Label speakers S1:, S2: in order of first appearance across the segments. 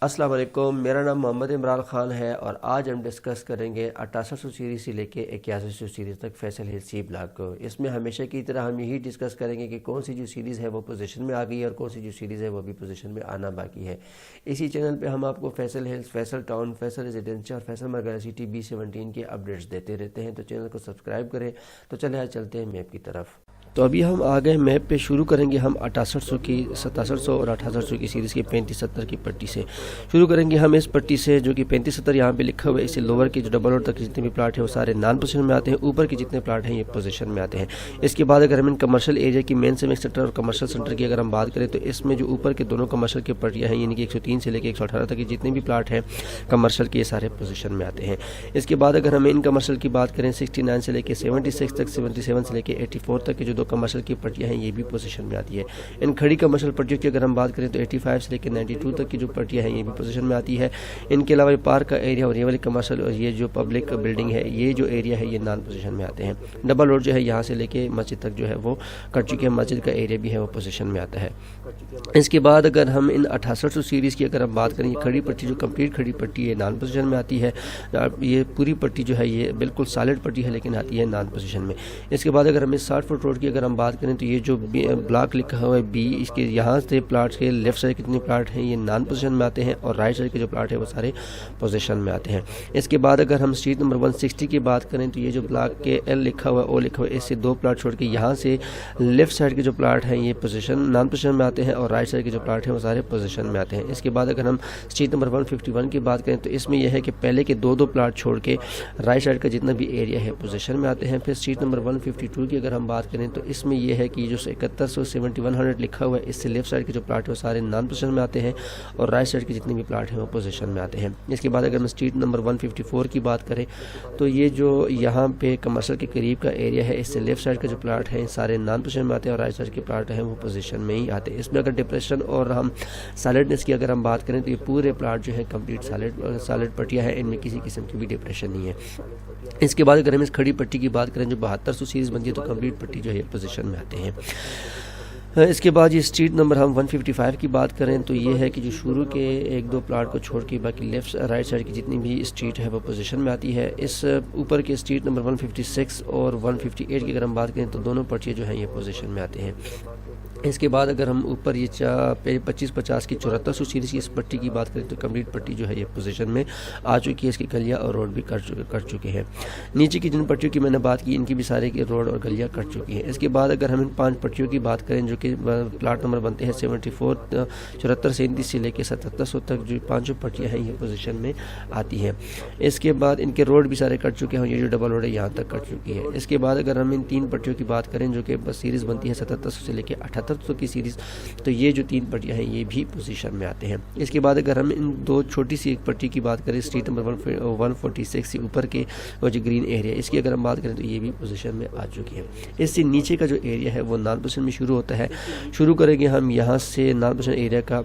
S1: السلام علیکم، میرا نام محمد عمران خان ہے اور آج ہم ڈسکس کریں گے 6800 سیریز سے لے کے 8100 سیریز تک فیصل ہل سی بلاک کو۔ اس میں ہمیشہ کی طرح ہم یہی ڈسکس کریں گے کہ کون سی جو سیریز ہے وہ پوزیشن میں آ گئی ہے اور کون سی جو سیریز ہے وہ بھی پوزیشن میں آنا باقی ہے۔ اسی چینل پہ ہم آپ کو Faisal Hills, Faisal town, Faisal residential اور فیصل مرگلا سٹی B17 کے اپڈیٹس دیتے رہتے ہیں، تو چینل کو سبسکرائب کریں۔ تو چلے آج چلتے ہیں میپ کی طرف۔ تو ابھی ہم آ گئے میپ پہ، شروع کریں گے ہم 6800 کی 6700 اور 6800 کی سیریز کی 3570 کی پٹی سے شروع کریں گے ہم اس پٹی سے، جو کہ 3570 یہاں پہ لکھا ہوا ہے۔ اس سے لوور کے جو ڈبل روڈ تک جتنے بھی پلاٹ ہیں وہ سارے نان پوزیشن میں آتے ہیں، اوپر کے جتنے پلاٹ ہیں یہ پوزیشن میں آتے ہیں۔ اس کے بعد اگر ہم ان کمرشل ایریا کی مین سیمک سیکٹر اور کمرشل سینٹر کی اگر ہم بات کریں تو اس میں جو اوپر کے دونوں کمرشل کی پٹیاں ہیں، یعنی کہ 103 سے لے کے 118 تک کے جتنے بھی پلاٹ ہیں کمرشل کے، یہ سارے پوزیشن میں آتے ہیں۔ اس کے بعد اگر ہم ان کمرشل کی بات کریں 69 سے لے کے 76 تک، 77 سے لے کے 84 تک کے جو دو کمرشل کی پٹیاں ہیں یہ بھی پوزیشن میں آتی ہے۔ ان کھڑی کمرشل پٹیوں کی اگر ہم بات کریں تو 85 سے لے کے 92 تک کی جو پٹیاں ہیں یہ بھی پوزیشن میں آتی ہے۔ ان کے علاوہ پارک کا ایریا اور یہ والی کمرشل اور یہ جو پبلک بلڈنگ ہے، یہ جو ایریا ہے یہ نان پوزیشن میں آتے ہیں۔ ڈبل روڈ جو ہے یہاں سے لے کے مسجد تک جو ہے وہ کٹ چکے ہیں، مسجد کا ایریا بھی ہے وہ پوزیشن میں آتا ہے۔ اس کے بعد اگر ہم ان 6800 سیریز کی اگر ہم بات کریں، یہ کھڑی پٹی جو کمپلیٹ کھڑی پٹی ہے نان پوزیشن میں آتی ہے۔ یہ پوری پٹی جو ہے یہ بالکل سالڈ پٹی ہے لیکن آتی ہے نان پوزیشن میں۔ اس کے بعد اگر ہم 60 فٹ روڈ کی اگر ہم بات کریں تو یہ جو بلاک لکھا ہوا ہے B، اس کے یہاں سے پلاٹ کے لیفٹ سائڈ کتنے پلاٹ ہیں یہ نان پوزیشن میں آتے ہیں اور رائٹ سائڈ کے جو پلاٹ ہیں وہ سارے پوزیشن میں آتے ہیں۔ اس کے بعد اگر ہم اسٹریٹ نمبر 160 کی بات کریں تو یہ جو بلاک کے L لکھا ہوا ہے، O لکھا ہوا ہے، اس سے دو پلاٹ چھوڑ کے یہاں سے لیفٹ سائڈ کے جو پلاٹ ہیں یہ نان پوزیشن میں آتے ہیں اور رائٹ سائڈ کے جو پلاٹ ہیں وہ سارے پوزیشن میں آتے ہیں۔ اس کے بعد اگر ہم اسٹریٹ نمبر 151 کی بات کریں تو اس میں یہ ہے کہ پہلے کے دو پلاٹ چھوڑ کے رائٹ سائڈ کا جتنا بھی ایریا ہے پوزیشن میں آتے ہیں۔ پھر اسٹریٹ نمبر 152 کی اگر ہم بات کریں تو اس میں یہ ہے کہ جو 7100 7100 لکھا ہوا ہے، اس سے لیفٹ سائڈ کے جو پلاٹ ہیں وہ سارے نان پوزیشن میں آتے ہیں اور رائٹ سائڈ کے جتنے بھی پلاٹ ہیں وہ پوزیشن میں آتے ہیں۔ اس کے بعد اگر ہم اسٹریٹ نمبر 154 کی بات کریں تو یہ جو یہاں پہ کمرشل کے قریب کا ایریا ہے، اس سے لیفٹ سائڈ کے جو پلاٹ ہیں سارے نان پوزیشن میں آتے ہیں اور رائٹ سائڈ کے پلاٹ ہیں وہ پوزیشن میں ہی آتے ہیں۔ اس میں اگر ڈپریشن اور ہم سالڈنس کی اگر ہم بات کریں تو یہ پورے پلاٹ جو ہے کمپلیٹ سالڈ پٹیاں ہیں، ان میں کسی قسم کی بھی ڈپریشن نہیں ہے۔ اس کے بعد اگر ہم اس کھڑی پٹی کی بات کریں جو 7200 سیریز بنتی ہے تو کمپلیٹ پٹی جو ہے پوزیشن میں آتے ہیں۔ اس کے بعد یہ اسٹریٹ نمبر ہم 155 کی بات کریں تو یہ ہے کہ جو شروع کے ایک دو پلاٹ کو چھوڑ کے باقی لیفٹ رائٹ سائڈ کی جتنی بھی اسٹریٹ ہے وہ پوزیشن میں آتی ہے۔ اس اوپر کے اسٹریٹ نمبر 156 اور 158 کی اگر ہم بات کریں تو دونوں پٹیاں جو ہیں یہ پوزیشن میں آتے ہیں۔ اس کے بعد اگر ہم اوپر یہ 2550 کی 7400 سیریز کی اس پٹی کی بات کریں تو کمپلیٹ پٹی جو ہے یہ پوزیشن میں آ چکی ہے، اس کی گلیاں اور روڈ بھی کٹ چکے ہیں۔ نیچے کی جن پٹیوں کی میں نے بات کی ان کی بھی سارے کی روڈ اور گلیاں کٹ چکی ہیں۔ اس کے بعد اگر ہم ان 5 پٹیوں کی بات کریں جو کہ پلاٹ نمبر بنتے ہیں 74 74 سے 37 سے لے کے 7700 تک، جو 5 پٹیاں ہیں یہ پوزیشن میں آتی ہیں۔ اس کے بعد ان کے روڈ بھی سارے کٹ چکے ہیں، یہ جو ڈبل روڈ ہے یہاں تک کٹ چکی ہے۔ اس کے بعد اگر ہم ان 3 پٹیوں کی بات کریں جو کہ بس سیریز بنتی ہے 7700 سے لے کے 7800 کی سیریز، تو یہ جو 3 پٹیاں ہیں یہ بھی پوزیشن میں آتے ہیں۔ اس کے بعد اگر ہم ان 2 چھوٹی سی ایک پٹی کی بات کریں اسٹریٹ نمبر 146 سے اوپر کے وہ جو گرین ایریا، اس کی اگر ہم بات کریں تو یہ بھی پوزیشن میں آ چکی ہے۔ اس سے نیچے کا جو ایریا ہے وہ نان پوزیشن میں شروع ہوتا ہے۔ شروع کریں گے ہم یہاں سے نان پوزیشن ایریا کا،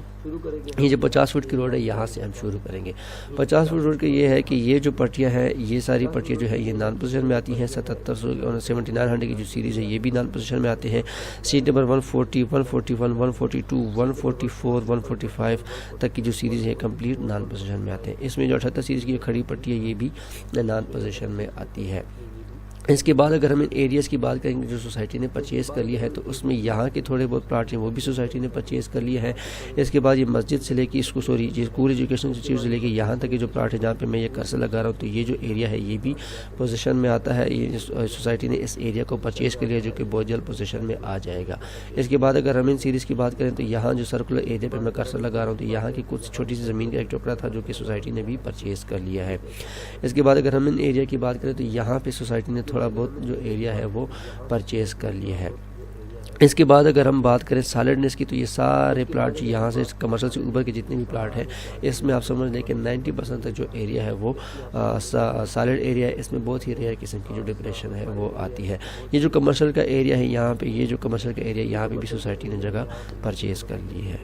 S1: یہ جو 50 فٹ کی روڈ ہے یہاں سے ہم شروع کریں گے۔ 50 فٹ روڈ کا یہ ہے کہ یہ جو پٹیاں ہیں یہ ساری پٹیاں جو ہے یہ نان پوزیشن میں آتی ہیں۔ 7700 اور 7900 کی جو سیریز ہے یہ بھی نان پوزیشن میں آتے ہیں۔ سیٹ نمبر 140 141 142 144 145 تک کی جو سیریز ہے کمپلیٹ نان پوزیشن میں آتے ہیں۔ اس میں جو 78 سیریز کی کھڑی پٹی ہے یہ بھی نان پوزیشن میں آتی ہے۔ اس کے بعد اگر ہم ان ایریاز کی بات کریں گے جو سوسائٹی نے پرچیز کر لیا ہے تو اس میں یہاں کے تھوڑے بہت پلاٹ ہیں وہ بھی سوسائٹی نے پرچیز کر لیا ہے۔ اس کے بعد یہ مسجد سے لے کے اسکول ایجوکیشن انسٹیٹیوٹ سے لے کے یہاں تک کے جو پلاٹ ہے جہاں پہ میں یہ کرسر لگا رہا ہوں تو یہ جو ایریا ہے یہ بھی پوزیشن میں آتا ہے۔ یہ سوسائٹی نے اس ایریا کو پرچیز کر لیا جو کہ بہت جلد پوزیشن میں آ جائے گا۔ اس کے بعد اگر ہم ان سیریز کی بات کریں تو یہاں جو سرکولر ایریا پہ میں کرسر لگا رہا ہوں تو یہاں کی کچھ چھوٹی سی زمین کا ایک ٹکڑا تھا جو کہ سوسائٹی نے بھی پرچیز کر لیا ہے۔ اس کے بعد اگر ہم ان ایریا کی بات کریں تو یہاں پہ سوسائٹی نے تھوڑا بہت جو ایریا ہے وہ پرچیز کر لیا ہے۔ اس کے بعد اگر ہم بات کریں سالڈنس کی تو یہ سارے پلاٹ جو یہاں سے کمرشل سے اوپر کے جتنے بھی پلاٹ ہیں اس میں آپ سمجھ لیں کہ 90% تک جو ایریا ہے وہ سالڈ ایریا ہے۔ اس میں بہت ہی ریئر قسم کی جو ڈپریشن ہے وہ آتی ہے۔ یہ جو کمرشل کا ایریا ہے یہاں پہ، یہ جو کمرشل کا ایریا یہاں پہ بھی سوسائٹی نے جگہ پرچیز کر لی ہے۔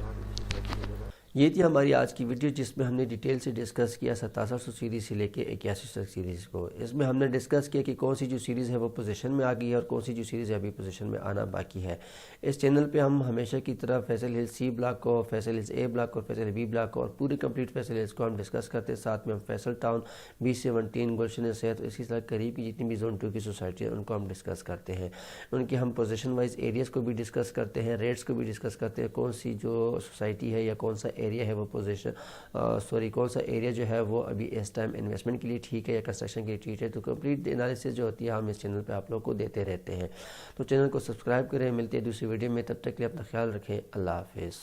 S1: یہ تھی ہماری آج کی ویڈیو، جس میں ہم نے ڈیٹیل سے ڈسکس کیا 1700 سیریز سے لے کے 8100 سیریز کو۔ اس میں ہم نے ڈسکس کیا کہ کون سی جو سیریز ہے وہ پوزیشن میں آ گئی ہے اور کون سی جو سیریز ہے ابھی پوزیشن میں آنا باقی ہے۔ اس چینل پہ ہم ہمیشہ کی طرح فیصل ہلز سی بلاک کو، فیصل ہلز اے بلاک کو، فیصل بی بلاک کو اور پوری کمپلیٹ فیصل ہلز کو ہم ڈسکس کرتے ہیں۔ ساتھ میں ہم فیصل ٹاؤن، B17، گلشن صحت، اسی طرح قریب کی جتنی بھی زون 2 کی سوسائٹی ہیں ان کو ہم ڈسکس کرتے ہیں۔ ان کی ہم پوزیشن وائز ایریاز کو بھی ڈسکس کرتے ہیں، ریٹس کو بھی ڈسکس کرتے ہیں، کون سی جو سوسائٹی ہے یا کون سا ایریا ہے وہ کون سا ایریا جو ہے وہ ابھی اس ٹائم انویسٹمنٹ کے لیے ٹھیک ہے یا کنسٹرکشن کے لیے ٹھیک ہے۔ تو کمپلیٹ انالیسس جو ہوتی ہے ہم اس چینل پہ آپ لوگوں کو دیتے رہتے ہیں۔ تو چینل کو سبسکرائب کریں، ملتے ہیں دوسری ویڈیو میں، تب تک کے لیے اپنا خیال رکھیں، اللہ حافظ۔